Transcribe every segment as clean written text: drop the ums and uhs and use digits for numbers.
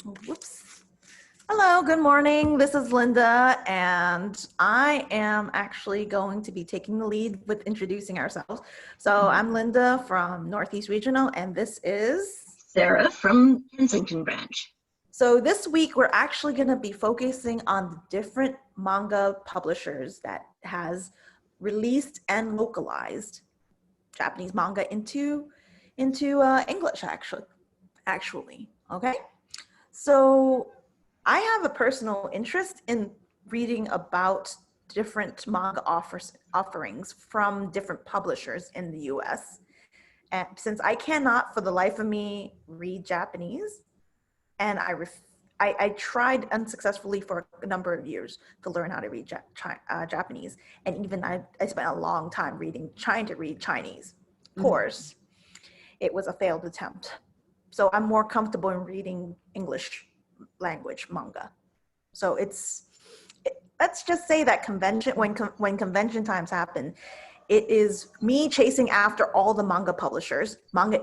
Whoops. Hello, good morning. This is Linda, and I am actually going to be taking the lead with introducing ourselves. So I'm Linda from Northeast Regional, and this is Sarah from Kensington branch. So this week we're actually going to be focusing on the different manga publishers that has released and localized Japanese manga into English actually. Okay. So I have a personal interest in reading about different manga offerings from different publishers in the US. And since I cannot for the life of me read Japanese, and I tried unsuccessfully for a number of years to learn how to read Japanese. And even I spent a long time trying to read Chinese. Of course, it was a failed attempt. So I'm more comfortable in reading English language manga. So let's just say that when convention times happen, it is me chasing after all the manga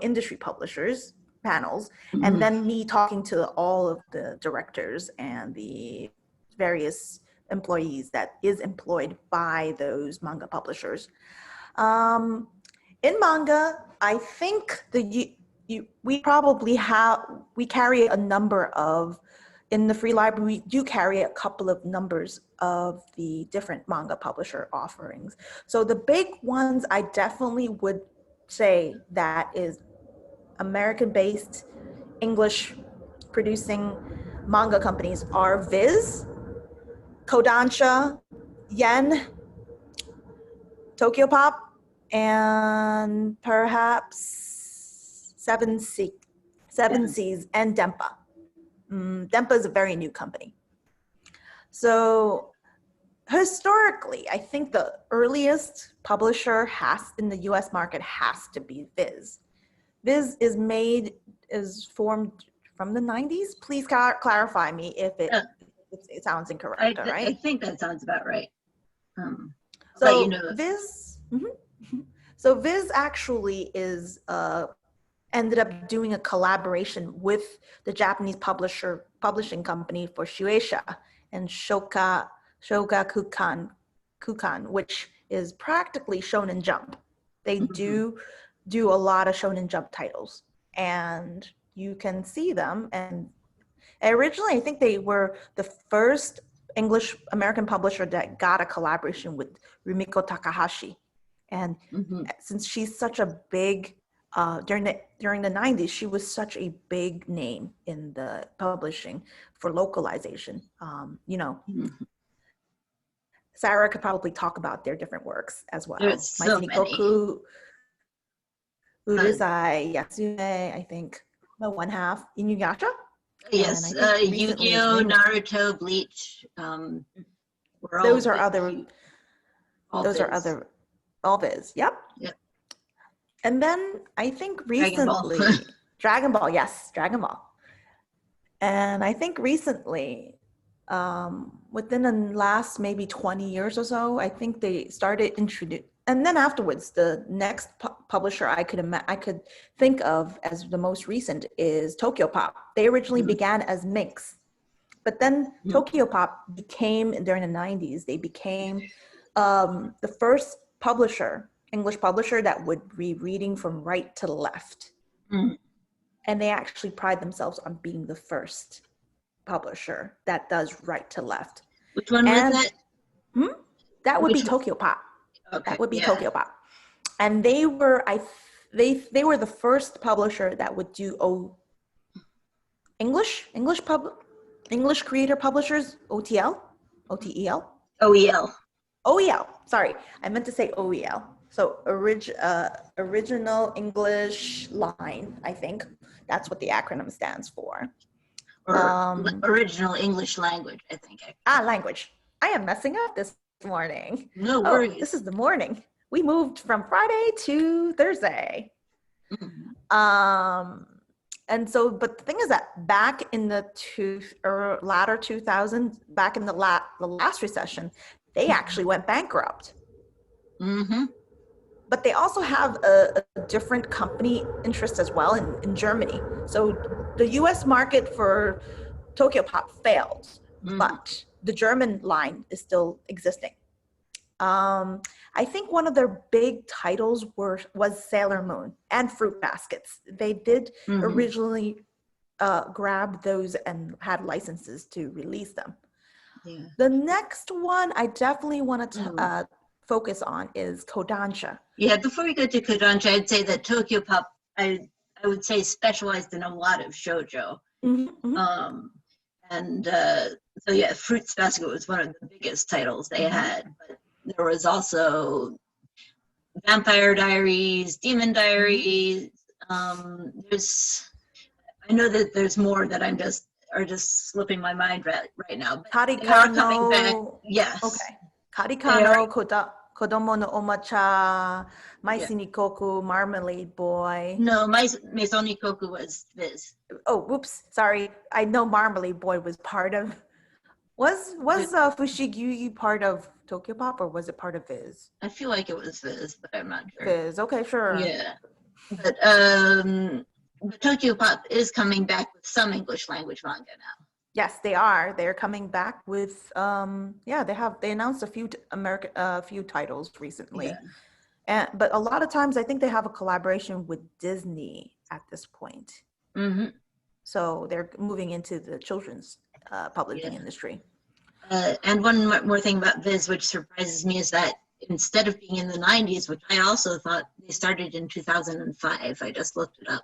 industry publishers panels, and then me talking to all of the directors and the various employees that is employed by those manga publishers. In manga, I think we carry a number of, in the free library, we do carry a couple of numbers of the different manga publisher offerings. So the big ones I definitely would say that is American-based English producing manga companies are Viz, Kodansha, Yen, Tokyopop, and perhaps Seven Seas and Dempa. Dempa is a very new company. So historically, I think the earliest publisher in the US market has to be Viz. Viz is formed from the 90s. Please clarify me if it sounds incorrect, all right? I think that sounds about right. So Viz actually ended up doing a collaboration with the Japanese publishing company for Shueisha and Shogakukan, which is practically Shonen Jump. They do a lot of Shonen Jump titles, and you can see them. And originally, I think they were the first English American publisher that got a collaboration with Rumiko Takahashi. And since she's such a big, during the 90s, she was such a big name in the publishing for localization. Sarah could probably talk about their different works as well. There's so many. Urusei Yatsume, I think, the one half, Inuyasha. Yes, Yu-Gi-Oh, Naruto, Bleach. Those are other. All Viz. Yep. And then I think recently, Dragon Ball, yes, Dragon Ball. And I think recently, within the last maybe 20 years or so, I think they started introducing. And then afterwards, the next publisher I could think of as the most recent is Tokyopop. They originally began as Minx, but then Tokyopop became, during the 90s, they became the first English publisher that would be reading from right to left. And they actually pride themselves on being the first publisher that does right to left. Which one was that? That would be Tokyopop. Okay, that would be Tokyopop. And they were the first publisher that would do English creator publishers, OTL. OEL. Sorry, I meant to say OEL. So original English line, I think. That's what the acronym stands for. Or original English language, I think. Language. I am messing up this morning. No worries. This is the morning. We moved from Friday to Thursday. And so, but the thing is that back in the latter 2000s, back in the last recession, they actually went bankrupt. But they also have a different company interest as well in Germany. So the US market for Tokyo Pop failed, Mhm. but the German line is still existing. I think one of their big titles was Sailor Moon and Fruit Baskets. They did originally grab those and had licenses to release them. Yeah. The next one I definitely want to focus on is Kodansha. Yeah, before we go to Kodansha, I'd say that Tokyo Pop, I would say, specialized in a lot of shoujo. And so yeah, Fruits Basket was one of the biggest titles they had, but there was also Vampire Diaries, Demon Diaries. I know that there's more that are just slipping my mind right now. But they are coming back. Yes. Okay. Karikano, Kodomo no Omacha, Maisi Nikoku, Marmalade Boy. No, Maison Koku was Viz. Oh, whoops. Sorry. I know Marmalade Boy was part of. Was Fushigi part of Tokyo Pop or was it part of Viz? I feel like it was Viz, but I'm not sure. Viz, okay, sure. Yeah. But Tokyo Pop is coming back with some English language manga now. Yes, they are. They're coming back with they announced a few titles recently. Yeah. But a lot of times I think they have a collaboration with Disney at this point. So they're moving into the children's publishing industry. And one more thing about Viz, which surprises me, is that instead of being in the 90s, which I also thought they started in 2005, I just looked it up.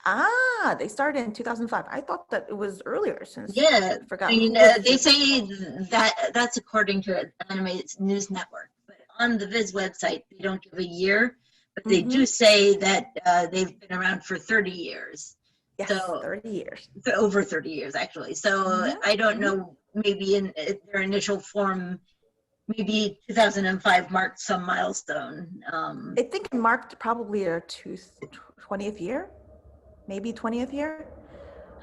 Ah, they started in 2005. I thought that it was earlier since I forgot. I mean, they say that that's according to Anime News Network. But on the Viz website, they don't give a year, but they do say that they've been around for 30 years. Yes, so, 30 years. Over 30 years, actually. So I don't know, maybe in their initial form, maybe 2005 marked some milestone. I think it marked probably their 20th year, maybe 20th year.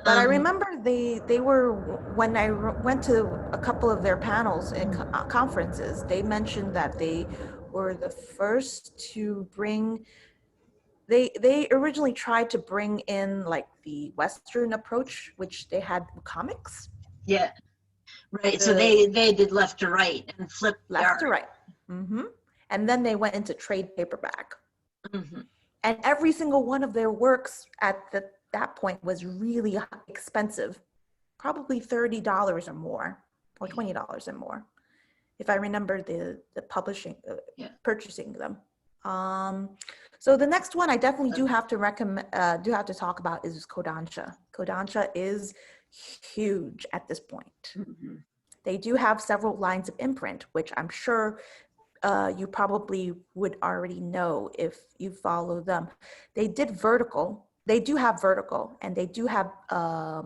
But I remember they were, when I went to a couple of their panels and conferences, they mentioned that they were the first to bring, they originally tried to bring in like the Western approach, which they had comics. Yeah, right. So they did left to right and flipped left to right. And then they went into trade paperback. And every single one of their works at that point was really expensive, probably $30 or more, or $20 or more, if I remember the publishing, purchasing them. So the next one I definitely do have to recommend, do have to talk about is Kodansha. Kodansha is huge at this point. They do have several lines of imprint, which I'm sure you probably would already know if you follow them. They did vertical. They do have vertical, and they do have, I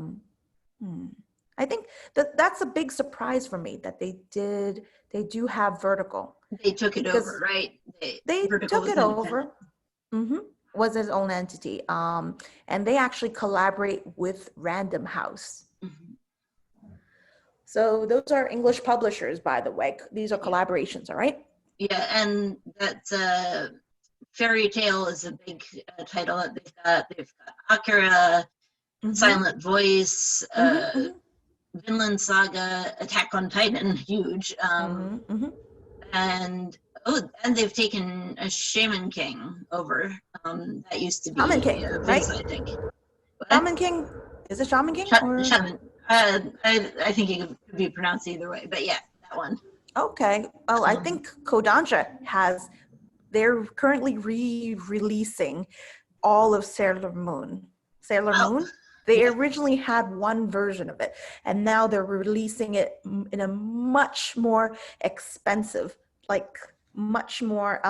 think that's a big surprise for me that they do have vertical. They took it over, right? They took it over. Was its own entity. And they actually collaborate with Random House. So those are English publishers, by the way. These are collaborations, all right? Yeah, and that's Fairy Tale is a big title that they've got. They've got Akira, Silent Voice, Vinland Saga, Attack on Titan, huge. And they've taken a Shaman King over. That used to be Shaman King, right? I think. Shaman King, is it Shaman King? Shaman. I think it could be pronounced either way, but yeah, that one. Okay. Well, I think Kodansha they're currently re-releasing all of Sailor Moon. Sailor Moon? They originally had one version of it, and now they're releasing it in a much more expensive, like much more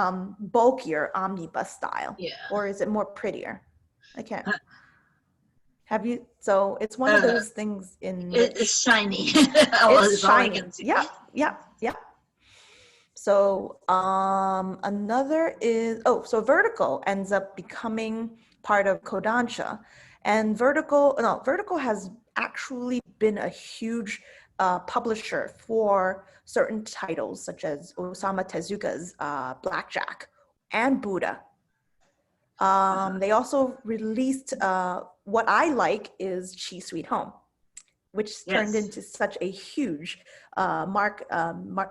bulkier omnibus style. Yeah. Or is it more prettier? I can't. Have you? So it's one of those things in. It's shiny. It's shiny. Yeah. So another is so Vertical ends up becoming part of Kodansha, and Vertical has actually been a huge publisher for certain titles such as Osamu Tezuka's Blackjack and Buddha. They also released what I like is Chi Sweet Home. which turned Yes. into such a huge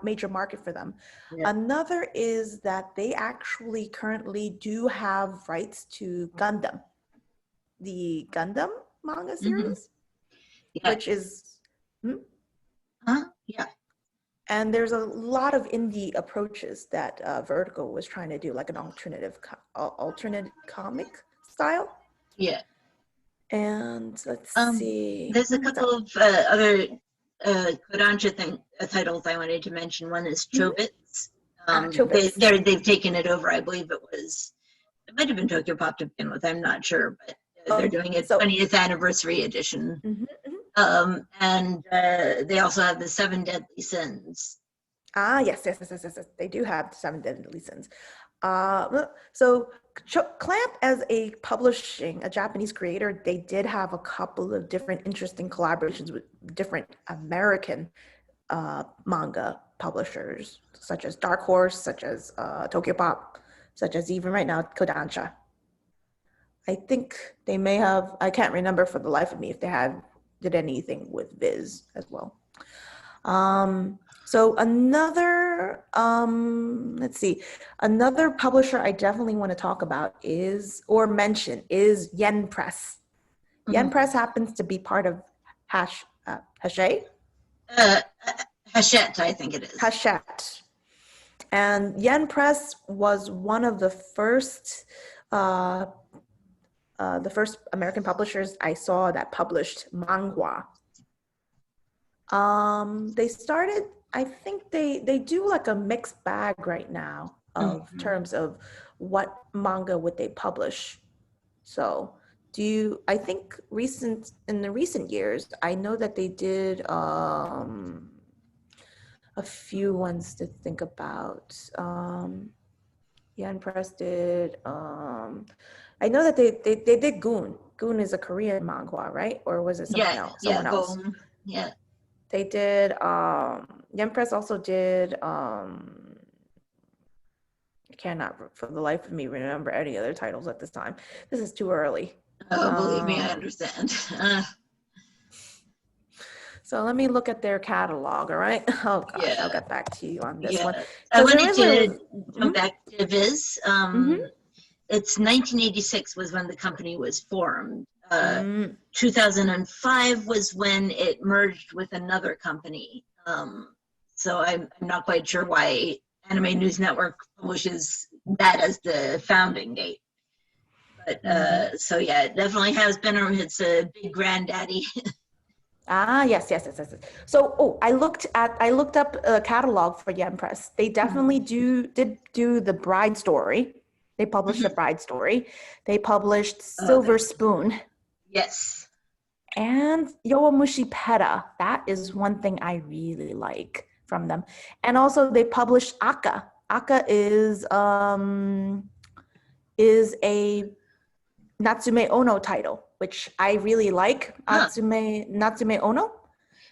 major market for them. Yeah. Another is that they actually currently do have rights to Gundam, the Gundam manga series, Yeah. which is, Yeah. and there's a lot of indie approaches that Vertigo was trying to do, like an alternate comic style. Yeah. And let's see. There's a couple of other Kodansha titles I wanted to mention. One is Chobits. Chobits. They've taken it over. I believe it might have been Tokyo Pop to begin with. I'm not sure, but they're doing a 20th anniversary edition. And they also have the Seven Deadly Sins. Yes. They do have Seven Deadly Sins. So Clamp, as a Japanese creator, they did have a couple of different interesting collaborations with different American manga publishers, such as Dark Horse, such as Tokyo Pop, such as even right now Kodansha. I think they may have, I can't remember for the life of me if they did anything with Viz as well. So another, let's see, another publisher I definitely want to talk about mention is Yen Press. Yen Press happens to be part of Hachette? Hachette, I think it is. Hachette. And Yen Press was one of the first American publishers I saw that published manga. They started, I think they do like a mixed bag right now of terms of what manga would they publish. So I think in the recent years, I know that they did a few ones to think about. Yen Press did, I know that they did Goon. Goon is a Korean manga, right? Or was it someone else? Someone else. Yeah. They did, Yen Press also did, I cannot for the life of me remember any other titles at this time. This is too early. Oh, believe me, I understand. So let me look at their catalog, all right? Oh gosh, Yeah. I'll get back to you on this one. I wanted to come back to Viz. It's 1986 was when the company was formed. 2005 was when it merged with another company. So I'm not quite sure why Anime News Network publishes that as the founding date. But so yeah, it definitely has been. It's a big granddaddy. Yes. So, I looked up a catalog for Yen Press. They definitely did do the Bride Story. They published the Bride Story. They published Silver Spoon. Yes. And Yowamushi Peta. That is one thing I really like from them. And also they published Aka. Aka is a Natsume Ono title, which I really like. Natsume Ono.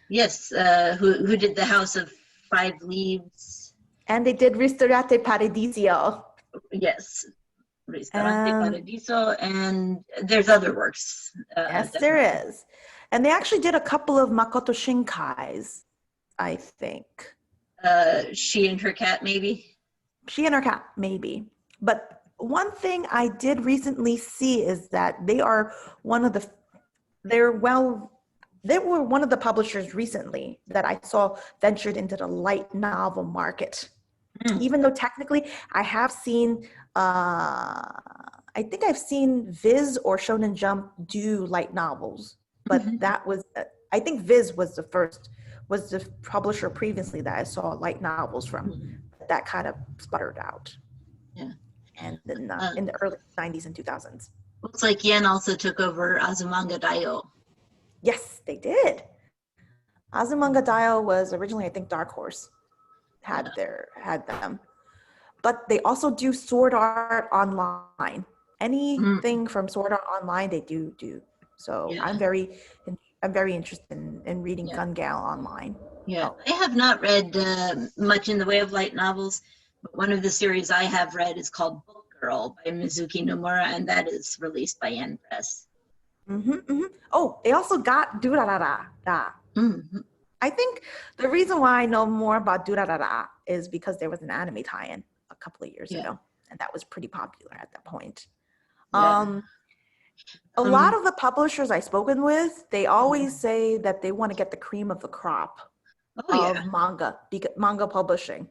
Yes, who did the House of Five Leaves. And they did Ristorante Paradiso. Yes, Ristorante Paradiso, and there's other works. Yes, definitely. There is. And they actually did a couple of Makoto Shinkais, I think. She and Her Cat, maybe? She and Her Cat, maybe. But one thing I did recently see is that they were one of the publishers recently that I saw ventured into the light novel market. Even though technically I have seen, I think I've seen Viz or Shonen Jump do light novels, but that was, I think Viz was the publisher previously that I saw light novels from. That kind of sputtered out. Yeah. And in the early 90s and 2000s. Looks like Yen also took over Azumanga Daioh. Yes, they did. Azumanga Daioh was originally, I think, Dark Horse had them. But they also do Sword Art Online. Anything from Sword Art Online, they do. So I'm very interested in reading Gun Gal online. Yeah, I have not read much in the way of light novels, but one of the series I have read is called Book Girl by Mizuki Nomura, and that is released by Yen Press. Oh, they also got Durarara. Mm-hmm. I think the reason why I know more about Durarara is because there was an anime tie-in a couple of years Yeah. ago, and that was pretty popular at that point. Yeah. A lot of the publishers I've spoken with, they always say that they want to get the cream of the crop of manga publishing,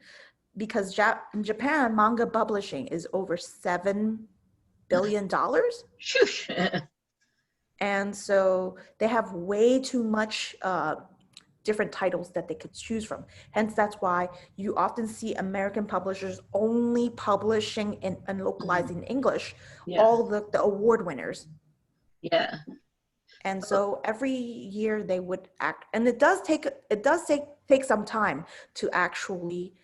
because in Japan, manga publishing is over $7 billion. Shoosh. And so they have way too much different titles that they could choose from. Hence, that's why you often see American publishers only publishing and localizing English, Yeah. all the award winners. Yeah. And so every year they would act, and it does take some time to actually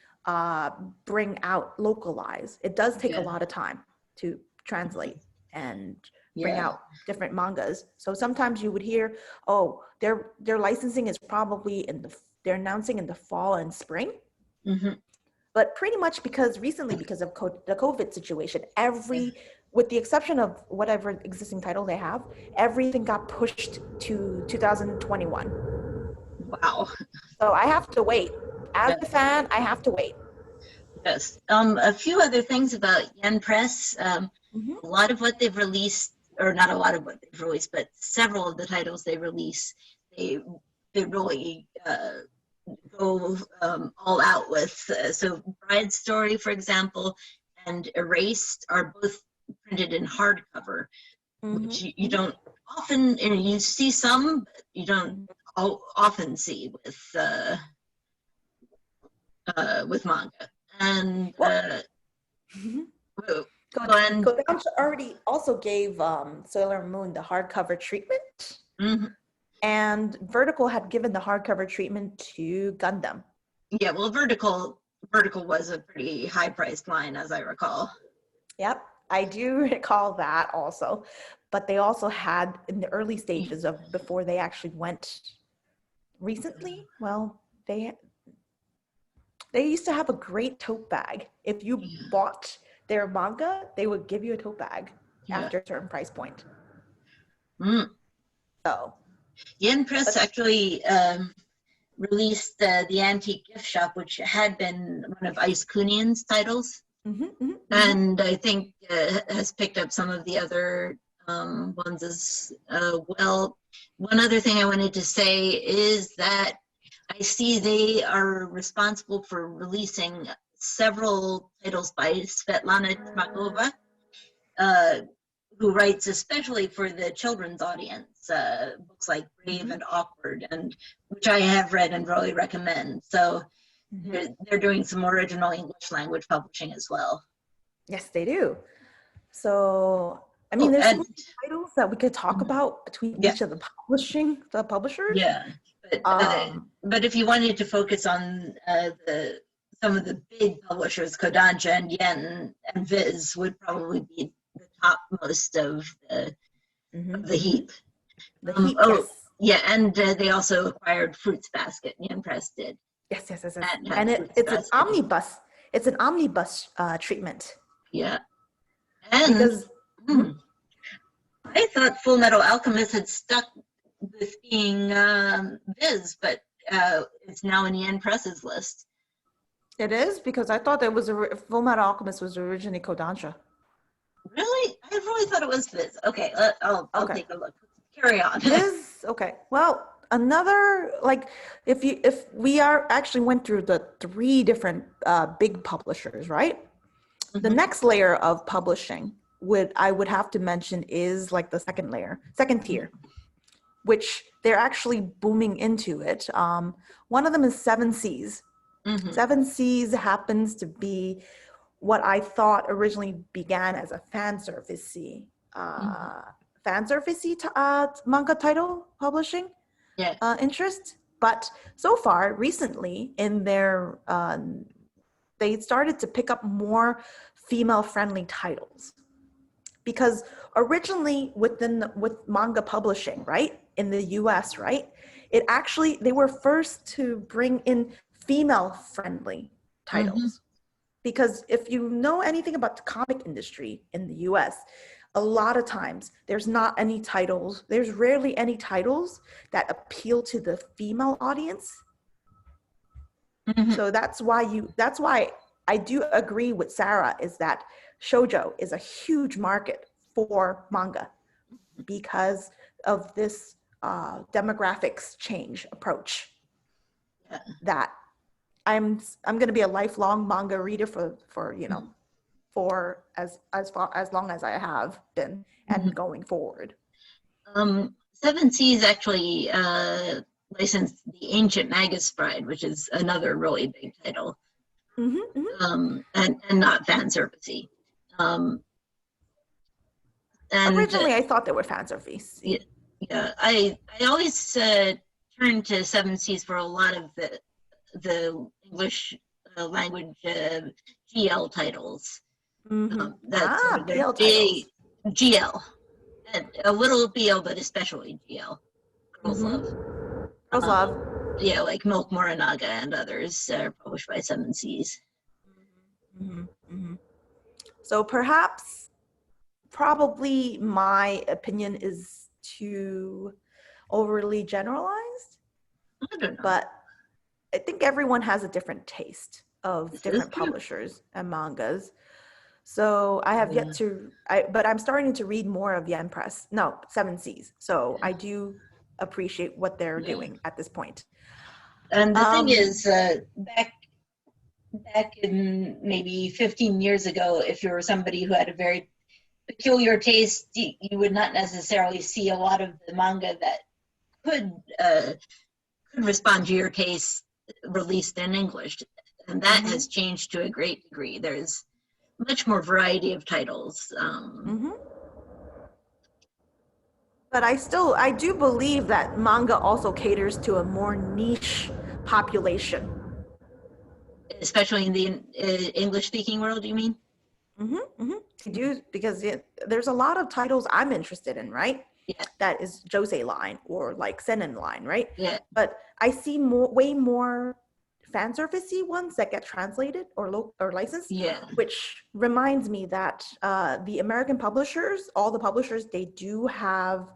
bring out, localize. It does take a lot of time to translate and bring out different mangas. So sometimes you would hear, oh, their licensing is probably they're announcing in the fall and spring. Mm-hmm. But pretty much recently, because of the COVID situation, with the exception of whatever existing title they have, everything got pushed to 2021. Wow. So I have to wait. As a fan, I have to wait. Yes. A few other things about Yen Press. A lot of what they've released, or not a lot of what they've released, but several of the titles they release, they really go all out with. So Bride's Story, for example, and Erased are both printed in hardcover, which you don't often, and you see some, but you don't often see with manga. And Kodansha already also gave Sailor Moon the hardcover treatment. And Vertical had given the hardcover treatment to Gundam. Yeah, well, Vertical was a pretty high-priced line, as I recall. Yep, I do recall that also. But they also had, in the early stages of before they actually went recently, well, they used to have a great tote bag. If you bought their manga, they would give you a tote bag after a certain price point. So Yen Press actually released the Antique Gift Shop, which had been one of Ice Kunian's titles, and I think has picked up some of the other ones as well. One other thing I wanted to say is that I see they are responsible for releasing several titles by Svetlana Tmakova, who writes especially for the children's audience, books like Brave and Awkward, and which I have read and really recommend. So they're doing some original English language publishing as well. Yes, they do. So, I mean, there's some titles that we could talk about between each of the publishers. Yeah, but if you wanted to focus on some of the big publishers, Kodansha and Yen and Viz would probably be the topmost of the heap. Yes. Yeah, and they also acquired Fruits Basket. Yen Press did. Yes. And it's an omnibus. It's an omnibus treatment. Yeah, and because I thought Full Metal Alchemist had stuck with being Viz, but it's now in Yen Press's list. It is, because I thought Full Metal Alchemist was originally Kodansha. Really? I really thought it was Viz. Okay, I'll take a look. Carry on. Viz, okay. Well, another, like, if we actually went through the 3 different big publishers, right? The next layer of publishing I would have to mention is like the second tier, which they're actually booming into it. One of them is Seven Seas. Seven Seas happens to be what I thought originally began as a fan service-y manga title publishing interest. But so far, recently, in their they started to pick up more female-friendly titles. Because originally with manga publishing, right, in the US, right, they were first to bring in female-friendly titles. Because if you know anything about the comic industry in the US, a lot of times there's not any titles. There's rarely any titles that appeal to the female audience. Mhm. So that's why I do agree with Sarah, is that shoujo is a huge market for manga because of this demographics change approach. Yeah. That I'm going to be a lifelong manga reader for for as long as I have been and going forward. Seven Seas actually licensed The Ancient Magus Bride, which is another really big title, and not fan servicey. Originally, I thought they were fan service. Yeah, I always turn to Seven Seas for a lot of the English language GL titles. That's sort of their BL titles. GL. A little BL, but especially GL. Girls Love. Girls Love. Yeah, like Milk Morinaga and others are published by Seven Seas. So probably my opinion is too overly generalized. I don't know. But I think everyone has a different taste of different publishers and mangas. So I have yet to, but I'm starting to read more of Yen Press. No, Seven Seas. So I do appreciate what they're doing at this point. And the thing is, back in maybe 15 years ago, if you were somebody who had a very peculiar taste, you would not necessarily see a lot of the manga that could respond to your taste released in English. And that has changed to a great degree. There's much more variety of titles. But I do believe that manga also caters to a more niche population. Especially in the English-speaking world, you mean? To do, because there's a lot of titles I'm interested in, right? Yeah. That is Josei line or like Seinen line, right? Yeah. But I see way more fan servicey ones that get translated or licensed. Yeah. Which reminds me that the American publishers, all the publishers, they do have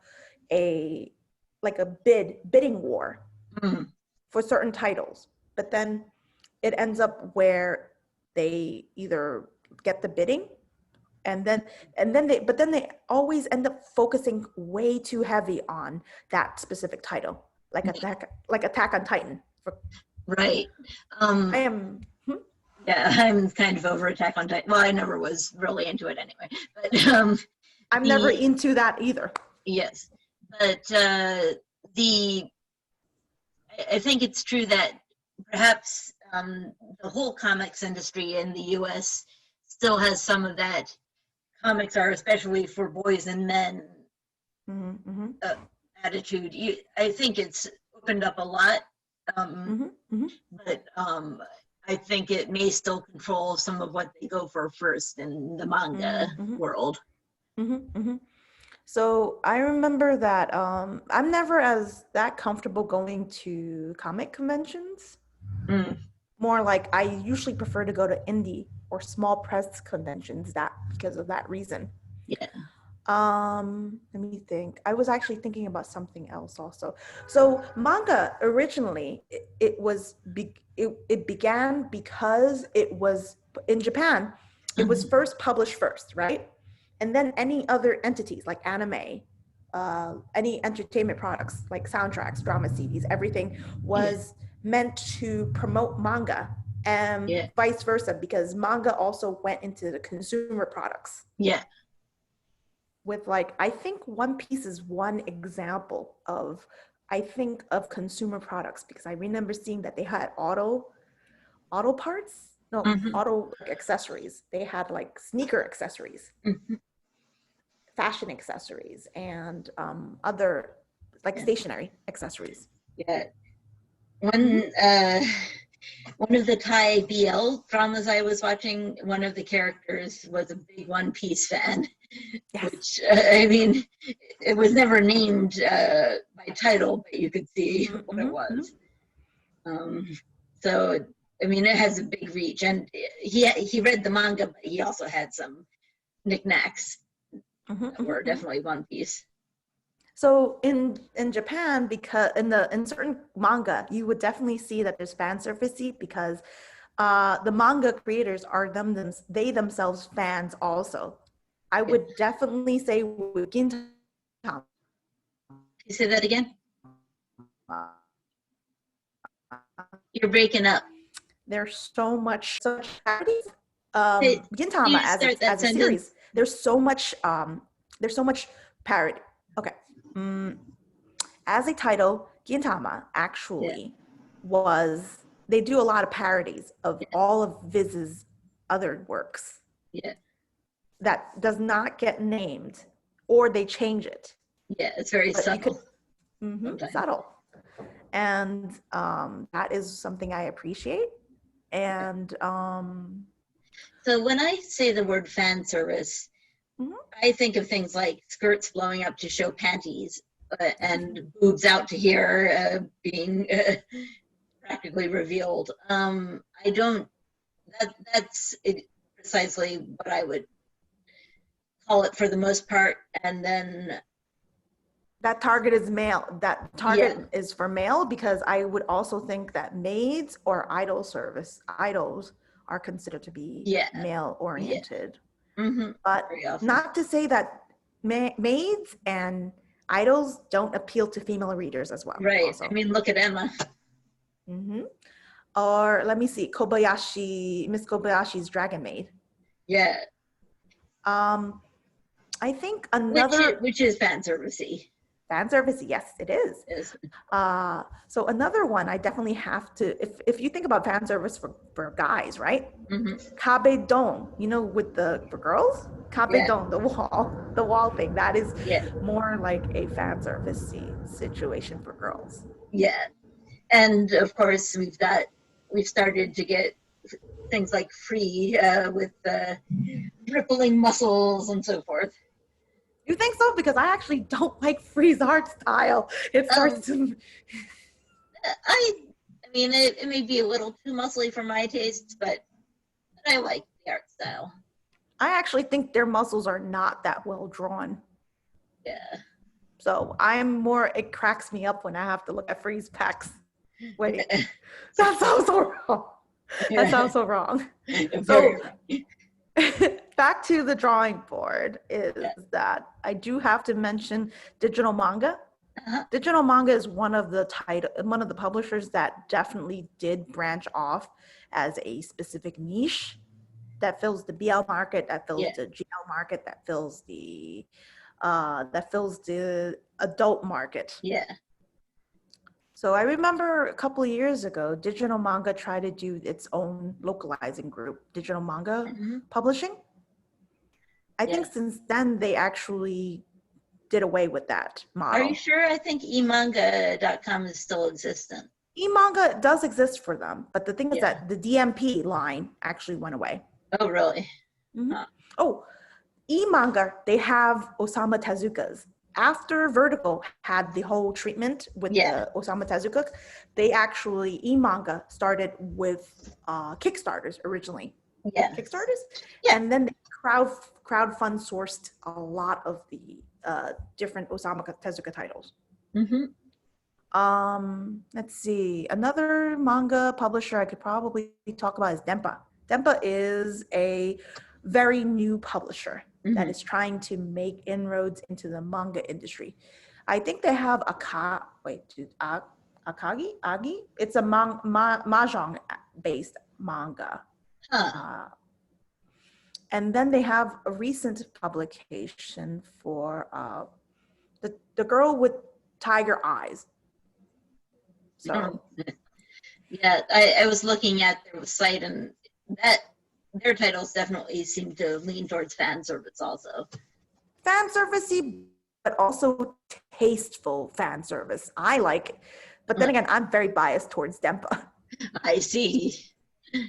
a bidding war for certain titles, but then it ends up where they either get the bidding and then they always end up focusing way too heavy on that specific title, like Attack on Titan. Right. I am. Yeah, I'm kind of over Attack on Titan. Well, I never was really into it anyway. But I'm never into that either. Yes, but I think it's true that perhaps the whole comics industry in the U.S. still has some of that. Comics are especially for boys and men attitude. I think it's opened up a lot, but I think it may still control some of what they go for first in the manga world. So I remember that I'm never as that comfortable going to comic conventions. More like I usually prefer to go to indie or small press conventions because of that reason. Yeah. Let me think. I was actually thinking about something else also. So manga originally it began because it was in Japan. It was first published first, right? And then any other entities like anime, any entertainment products like soundtracks, drama CDs, everything was meant to promote manga and vice versa, because manga also went into the consumer products. Yeah. With I think One Piece is one example of consumer products, because I remember seeing that they had auto parts, auto accessories. They had sneaker accessories, fashion accessories, and other stationary accessories. Yeah. One of the Thai BL dramas I was watching, one of the characters was a big One Piece fan, which, I mean, it was never named by title, but you could see what it was. So, I mean, it has a big reach. And he read the manga, but he also had some knickknacks or definitely One Piece. So in Japan, because in certain manga, you would definitely see that there's fan servicey because the manga creators are they themselves fans also. I would definitely say with Gintama, Can you say that again? You're breaking up. there's so much parodies. Hey, can Gintama you start that as a sentence? series, there's so much parody. Okay. As a title, Gintama actually they do a lot of parodies of all of Viz's other works. Yeah. That does not get named, or they change it. Yeah, it's very But subtle. Subtle. And that is something I appreciate. And so when I say the word fan service, I think of things like skirts blowing up to show panties and boobs out to here being practically revealed. I don't. That's precisely what I would call it for the most part. And then that target is male. That target is for male because I would also think that maids or idols are considered to be male oriented. But not to say that maids and idols don't appeal to female readers as well. Right. Also. I mean, look at Emma. Or let me see, Miss Kobayashi's Dragon Maid. Yeah. I think another which is fan servicey. Fan servicey, yes, it is. So another one I definitely have to, if you think about fan service for guys, right? Kabe Don, for girls, Kabe Don, the wall thing, that is more like a fan servicey situation for girls. Yeah. And of course we've started to get things like free with rippling muscles and so forth. You think so? Because I actually don't like Free's art style. It starts to. I mean, it may be a little too muscly for my tastes, but I like the art style. I actually think their muscles are not that well drawn. Yeah. So it cracks me up when I have to look at Free's pecs. Wait, that sounds so wrong. That sounds so wrong. So back to the drawing board is that I do have to mention digital manga. Digital manga is one of the publishers that definitely did branch off as a specific niche that fills the BL market, that fills the GL market, that fills the adult market. Yeah. So I remember a couple of years ago, digital manga tried to do its own localizing group, digital manga publishing. I think since then they actually did away with that model. Are you sure? I think emanga.com is still existent. Emanga does exist for them, but the thing is that the DMP line actually went away. Oh, really? Oh, emanga, they have Osamu Tezuka's. After Vertical had the whole treatment with the Osamu Tezuka, emanga started with Kickstarters originally. Kickstarters? And then they crowdfund sourced a lot of the different Osamu Tezuka titles. Let's see. Another manga publisher I could probably talk about is Dempa. Dempa is a very new publisher that is trying to make inroads into the manga industry. I think they have Akagi? It's a mahjong-based manga. And then they have a recent publication for the girl with tiger eyes. So, I was looking at their site, and their titles definitely seem to lean towards fan service also. Fan servicey, but also tasteful fan service. I like it. But then again, I'm very biased towards Dempa. I see.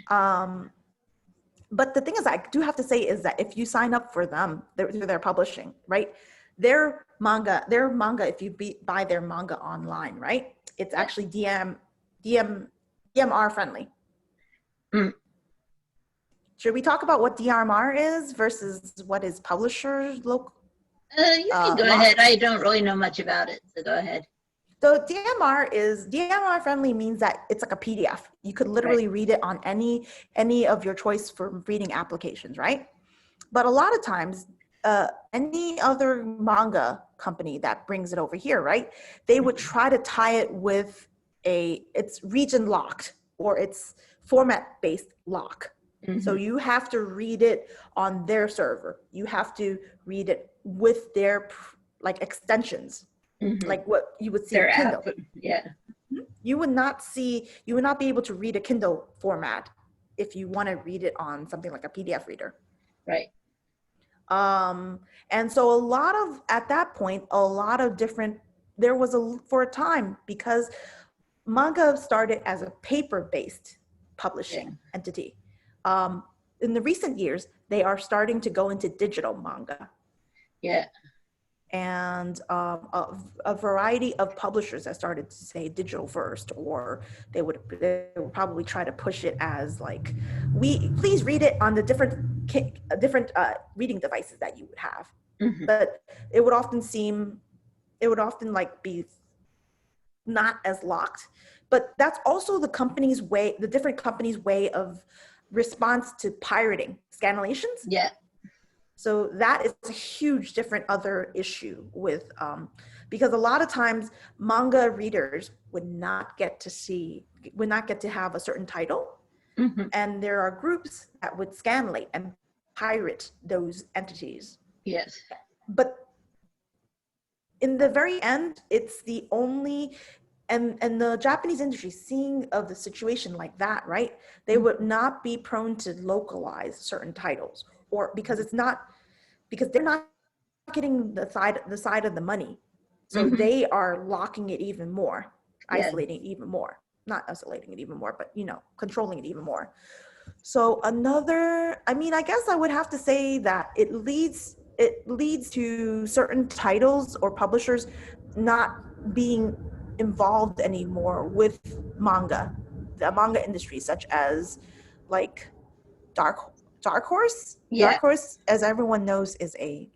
But the thing is, I do have to say is that if you sign up for them, they're publishing, right? Their manga, if you buy their manga online, right? It's actually DMR friendly. Should we talk about what DMR is versus what is publishers local? You can go ahead. I don't really know much about it, so go ahead. So DMR friendly means that it's like a PDF. You could literally read it on any of your choice for reading applications, right? But a lot of times, any other manga company that brings it over here, right? They would try to tie it with it's region locked or it's format based lock. So you have to read it on their server. You have to read it with their like extensions, like what you would see in Kindle. Yeah. You would not be able to read a Kindle format if you want to read it on something like a PDF reader. Right. And so at that point, there was for a time, because manga started as a paper-based publishing entity. In the recent years, they are starting to go into digital manga. Yeah. And a variety of publishers that started to say digital first, or they would probably try to push it as like, please read it on the different reading devices that you would have. But it would often like be not as locked. But that's also the different companies' way of response to pirating, scanlations. Yeah. So that is a huge different other issue with, because a lot of times manga readers would not get to have a certain title. And there are groups that would scanlate and pirate those entities. Yes. But in the very end, it's the only, and the Japanese industry, seeing of the situation like that, right? They would not be prone to localize certain titles, or because they're not getting the side of the money. So they are locking it even more, isolating it even more. Not isolating it even more, but controlling it even more. So I guess I would have to say that it leads to certain titles or publishers not being involved anymore with the manga industry, such as like Dark Horse. Yeah. Dark Horse, as everyone knows, is a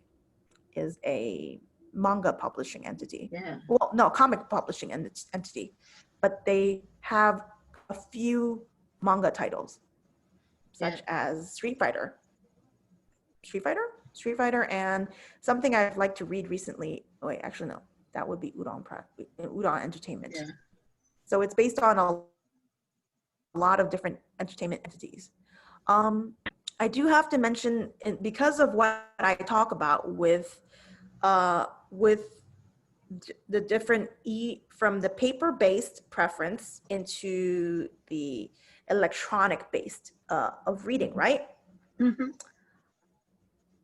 manga publishing entity. Yeah. Well, no, comic publishing entity, but they have a few manga titles, such as Street Fighter, and something I've liked to read recently. Oh, wait, actually, no, that would be Udon Entertainment. Yeah. So it's based on a lot of different entertainment entities. I do have to mention, because of what I talk about with the different from the paper-based preference into the electronic-based of reading, right?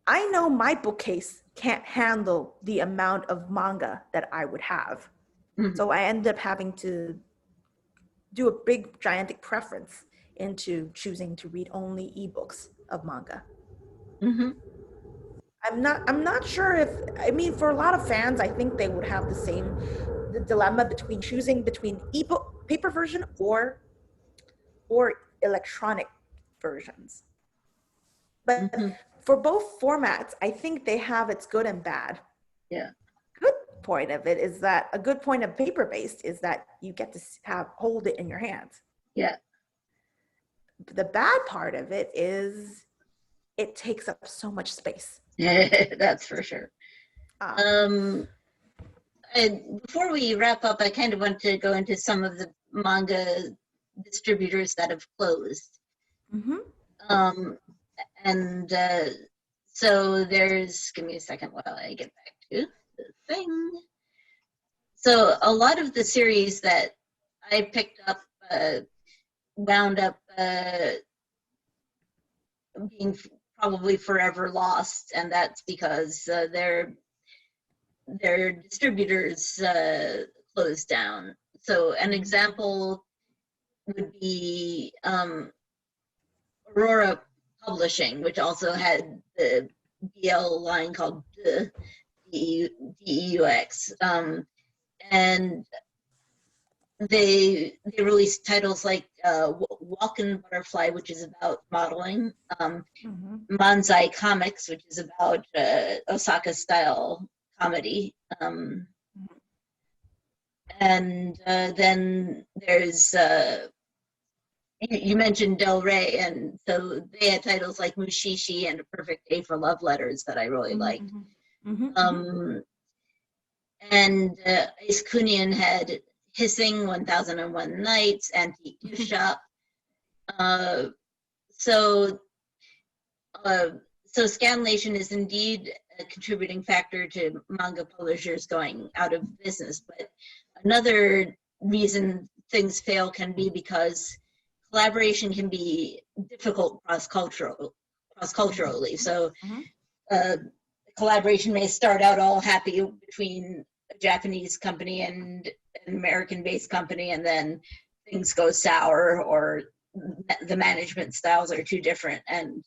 I know my bookcase can't handle the amount of manga that I would have. So I end up having to do a big gigantic preference into choosing to read only ebooks of manga. I'm not sure if, for a lot of fans, I think they would have the dilemma between choosing between ebook, paper version, or electronic versions. But for both formats, I think they have its good and bad. Yeah. Good point of it is that a good point of paper-based is that you get to hold it in your hands. Yeah. The bad part of it is it takes up so much space. That's for sure. And before we wrap up, I kind of want to go into some of the manga distributors that have closed. So give me a second while I get back to the thing. So a lot of the series that I picked up wound up being probably forever lost, and that's because their distributors closed down. So an example would be Aurora Publishing, which also had the BL line called DEUX. And they release titles like Walk in Butterfly, which is about modeling, Manzai Comics, which is about Osaka style comedy, and then there's you mentioned Del Rey, and so they had titles like Mushishi and A Perfect Day for Love Letters that I really liked. And Ace Kunian had Hissing, 1001 Nights, Antique Gift Shop. So Scanlation is indeed a contributing factor to manga publishers going out of business. But another reason things fail can be because collaboration can be difficult cross-culturally. So collaboration may start out all happy between a Japanese company and an American-based company, and then things go sour, or the management styles are too different. And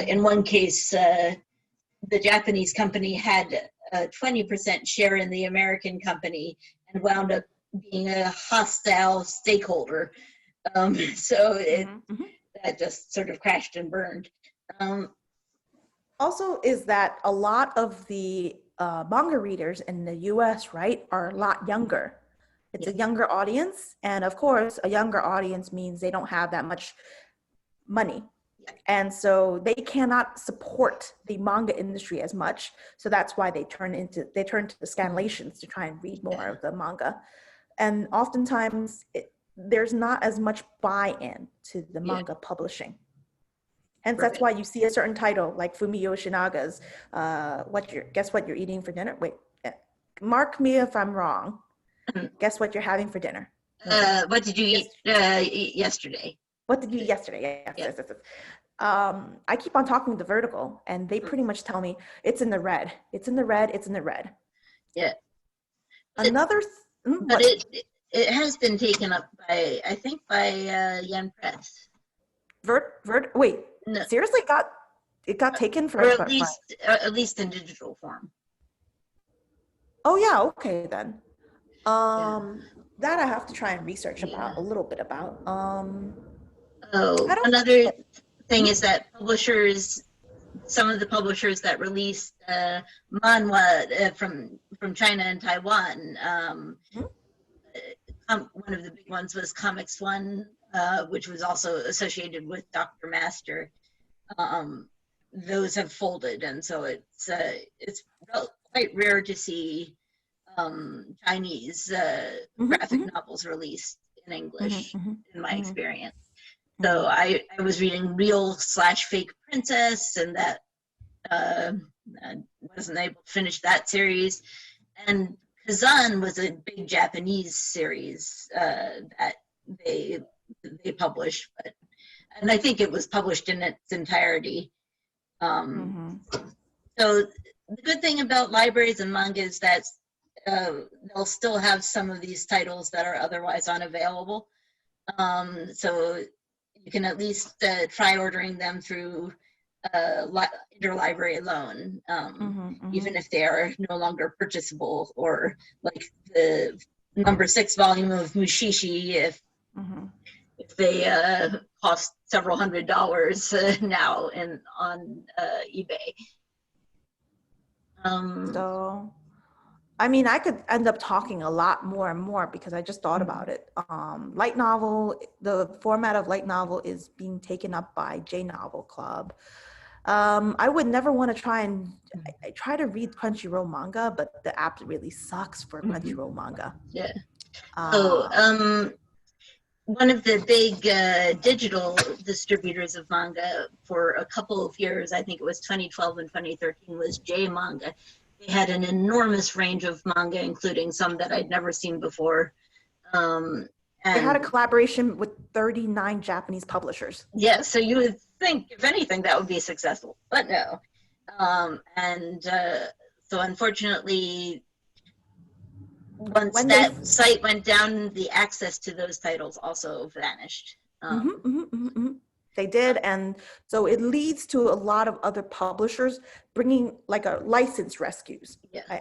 in one case, the Japanese company had a 20% share in the American company and wound up being a hostile stakeholder. So that just sort of crashed and burned. Also, is that a lot of the manga readers in the US, right, are a lot younger. It's a younger audience. And of course, a younger audience means they don't have that much money. And so they cannot support the manga industry as much. So that's why they turn to the scanlations to try and read more of the manga. And oftentimes there's not as much buy-in to the manga publishing. Hence, that's why you see a certain title like Fumi Yoshinaga's Guess What You're Eating for Dinner? Wait, mark me if I'm wrong. Guess what you're having for dinner? What did you eat yesterday? What did you eat yesterday? Yes. I keep on talking to Vertical, and they pretty much tell me it's in the red. It's in the red. It's in the red. Yeah. But it has been taken up by, I think, by Yen Press. Wait. No. Seriously, it got taken for, or at least in digital form. Oh yeah. Okay then. That I have to try and research about a little bit about. Another thing is that some of the publishers that released manhwa from China and Taiwan, one of the big ones was Comics One, which was also associated with Dr. Master. Those have folded, and so it's quite rare to see Chinese graphic novels released in English, in my experience. So I was reading Real/Fake Princess, and that I wasn't able to finish that series. And Kazan was a big Japanese series that they published, and I think it was published in its entirety. So the good thing about libraries and manga is that they'll still have some of these titles that are otherwise unavailable. So you can at least try ordering them through interlibrary loan, even if they are no longer purchasable, or like the number 6 volume of Mushishi, if they cost several $100s now on eBay. So, I mean, I could end up talking a lot more and more because I just thought about it. Light novel, the format of light novel is being taken up by J Novel Club. I would never want to I try to read Crunchyroll manga, but the app really sucks for Crunchyroll manga. Yeah. One of the big digital distributors of manga for a couple of years, I think it was 2012 and 2013, was J Manga. They had an enormous range of manga, including some that I'd never seen before. And they had a collaboration with 39 Japanese publishers. Yeah, so you would think, if anything, that would be successful, but no. So unfortunately, once that site went down, the access to those titles also vanished. They did, and so it leads to a lot of other publishers bringing like a license rescues. Yeah.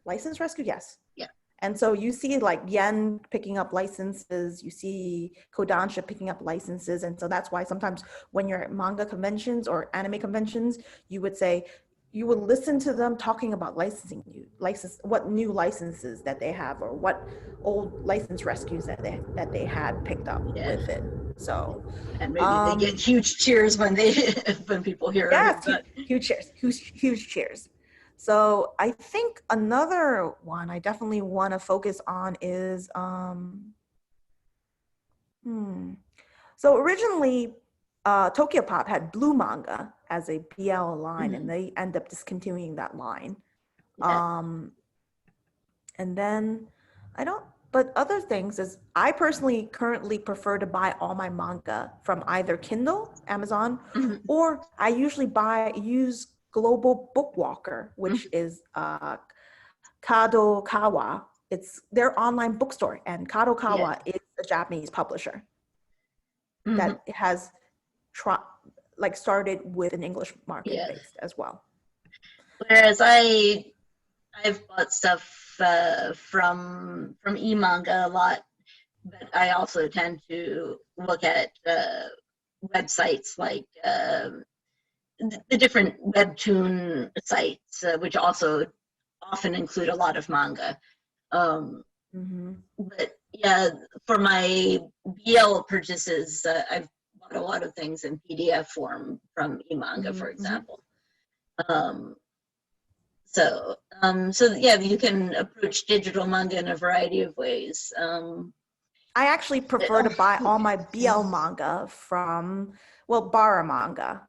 License rescue, yes. Yeah. And so you see like Yen picking up licenses, you see Kodansha picking up licenses. And so that's why sometimes when you're at manga conventions or anime conventions, you would listen to them talking about what new licenses that they have, or what old license rescues that they had picked up with it. So, and maybe they get huge cheers when when people hear yes, that. huge cheers. So I think another one I definitely want to focus on is so originally Tokyo Pop had Blue Manga as a BL line, and they end up discontinuing that line. Yeah. And then but other things is I personally currently prefer to buy all my manga from either Kindle, Amazon, or I usually use Global Bookwalker, which is Kadokawa. It's their online bookstore, and Kadokawa is a Japanese publisher that has started with an English market based as well. Whereas I've bought stuff from eManga a lot, but I also tend to look at websites like the different webtoon sites, which also often include a lot of manga. But yeah, for my BL purchases, I've bought a lot of things in PDF form from eManga, for example. So yeah, you can approach digital manga in a variety of ways. I actually prefer to buy all my BL manga from Bara manga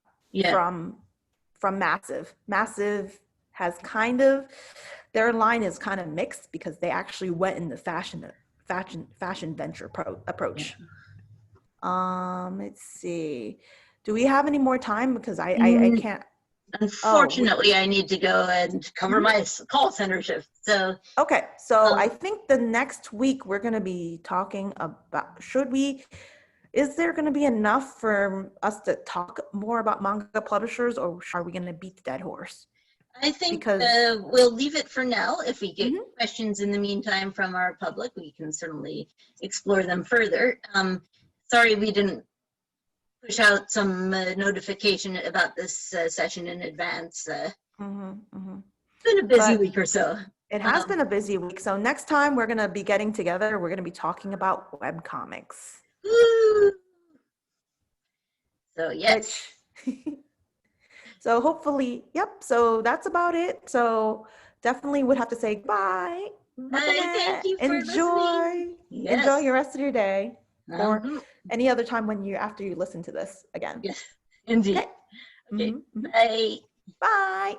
from Massive. Massive has their line is kind of mixed because they actually went in the fashion venture approach. Let's see. Do we have any more time? Because I can't. Unfortunately, I need to go and cover my call center shift. So okay, so I think the next week we're going to be talking about is there going to be enough for us to talk more about manga publishers, or are we going to beat the dead horse? I think we'll leave it for now. If we get questions in the meantime from our public, we can certainly explore them further. Sorry we didn't push out some notification about this session in advance. It's been a busy week or so. It has been a busy week. So next time we're going to be getting together, we're going to be talking about webcomics. Woo! So yes. So hopefully, so that's about it. So definitely would have to say goodbye. Thank you for listening. Yes. Enjoy your rest of your day, or any other time after you listen to this again. Yes, indeed. Okay. Bye. Bye.